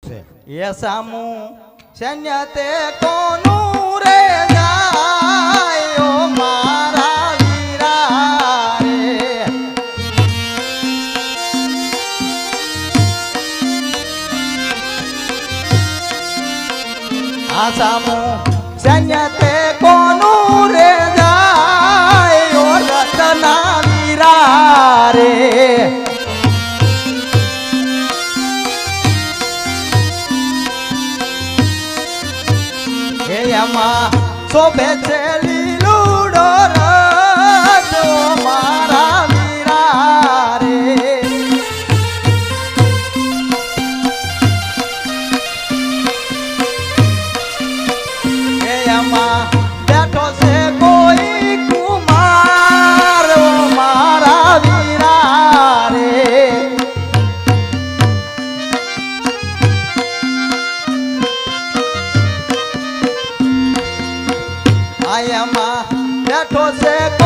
એ સામું સૈન્ય તે કોનું રે જાય ઓ મારા વીરા રે આ સામું સૈન્ય તે કોનું રે જાય ઓ રતના વીરા રે એમાં શોભે છે લીલુડો રંગ મારા વીરા રે એમાં બેઠો છે કોઈ કુમાર મારા વીરા રે આયામાં બેઠો છે